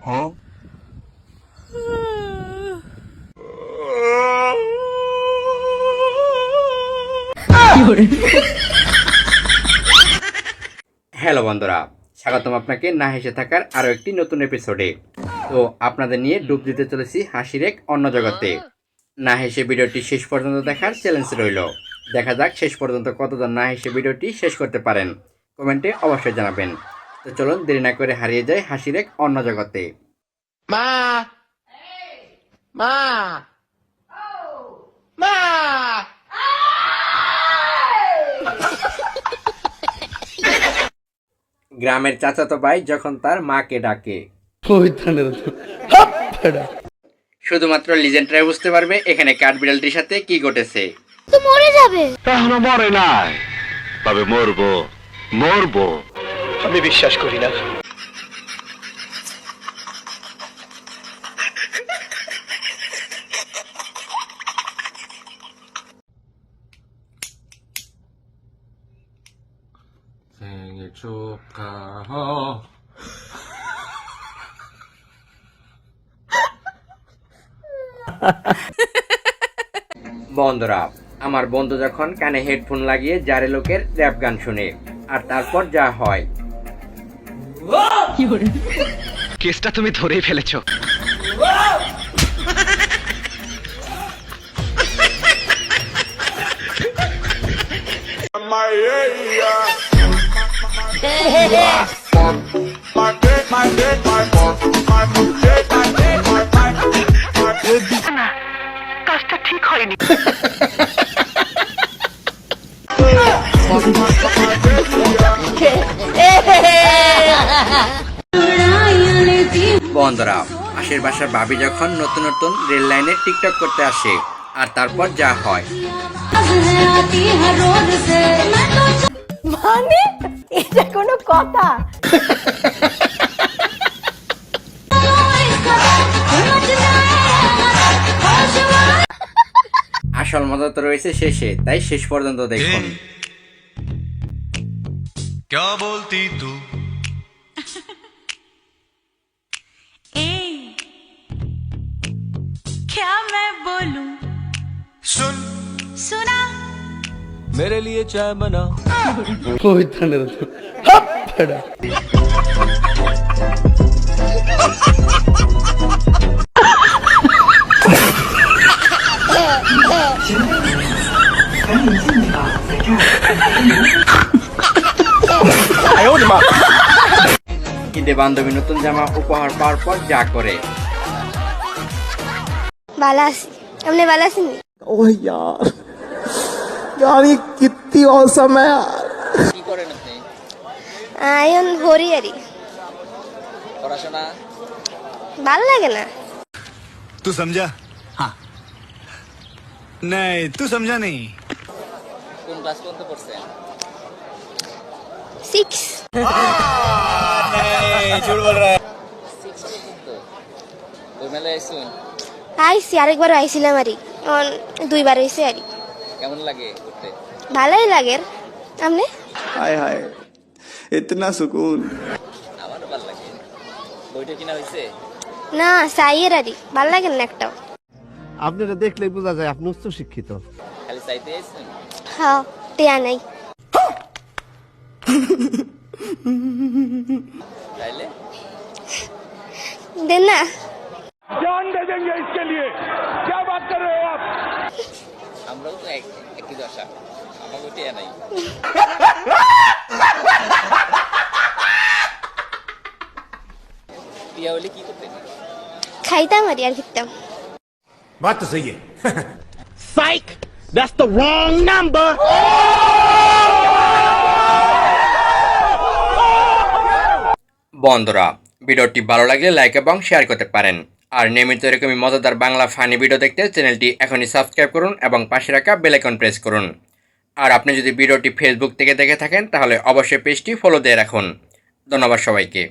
Hello বন্ধুরা, স্বাগতম আপনাকে না হেসে থাকার আরও একটি নতুন এপিসোডে। তো আপনাদের নিয়ে ডুব দিতে চলেছি হাসির এক অন্য জগতে। না হেসে ভিডিওটি শেষ পর্যন্ত দেখার চ্যালেঞ্জ রইল। দেখা যাক শেষ পর্যন্ত কতজন না হেসে ভিডিওটি শেষ করতে পারেন, কমেন্টে অবশ্যই জানাবেন। তো চলুন দেরি না করে হারিয়ে যায় হাসির এক অন্য জগতে। মা মা মা গ্রামের চাচাতো ভাই যখন তার মাকে ডাকে, শুধুমাত্র লিজেন্ডরাই বুঝতে পারবে এখানে কাঠবিড়ালটির সাথে কি ঘটেছে। তো মরে যাবে। এখনো মরে নাই, তবে মরবো মরবো। আমি বিশ্বাস করি না। 생일 축하해. বন্ধুরা, আমার বন্ধু যখন কানে হেডফোন লাগিয়ে জারে লোকের র‍্যাপ গান শুনে, আর তারপর যা হয়। কেসটা তুমি ধরেই ফেলেছো। কাজটা ঠিক হয়নি। বন্ধুরা, পাশের বাসার ভাবি যখন নতুন নতুন রেল লাইনে টিকটক করতে আসে, আর তারপর যা হয়। মানে এটা কোনো কথা? আসল মজা তো রয়েছে শেষে, তাই শেষ পর্যন্ত দেখুন। क्या बोलती तू क्या मैं बोलूं? सुन सुना मेरे लिए चाय बना ঈদে বান্ধবী নতুন জামা উপহার পাওয়ার পর যা করে। ভালো আছি, আপনি ভালো আছেন? ओह यार यार ये कितनी औसम है यार। কি করেন আপনি? আয়ন ভরি আরি পড়াশোনা ভালো লাগে না। तू समझा? हाँ नहीं तू समझा नहीं। কোন ক্লাস পর্যন্ত পড়ছেন? 6 झूठ बोल रहा है। 6 পর্যন্ত। ওই মেলায় আইসুন? আইসি, আরেকবার আইছিলাম আরি, দুইবার হয়েছে আরি। কেমন লাগে ঘুরতে? ভালোই লাগে। আপনি? हाय हाय इतना सुकून। আমারও ভালো লাগে। বইটা কিনা হইছে? না, সাইয়ের আরি ভালো লাগে না একটাও। আপনারা দেখলেই বোঝা যায় আপনি উচ্চ শিক্ষিত। খালি চাইতে আইসুন? হ্যাঁ, টিয়া নাই। তাইলে দেন না। जान दे देंगे इसके लिए। क्या बात कर रहे हो आप? আমরাও তো একই দশা, আমার গোটিয়া নাই। টিয়া হলে কি করতে? খাইতাম আরি আর খেতাম। बात तो सही है। Psych! That's the wrong number! বন্ধুরা, ভিডিওটি ভালো লাগলে লাইক এবং শেয়ার করতে পারেন। আর নিয়মিত এরকমই মজাদার বাংলা ফানি ভিডিও দেখতে চ্যানেলটি এখনই সাবস্ক্রাইব করুন এবং পাশে রাখা বেল আইকন প্রেস করুন। আর আপনি যদি ভিডিওটি ফেসবুক থেকে দেখে থাকেন তাহলে অবশ্যই পেজটি ফলো দিয়ে রাখুন। ধন্যবাদ সবাইকে।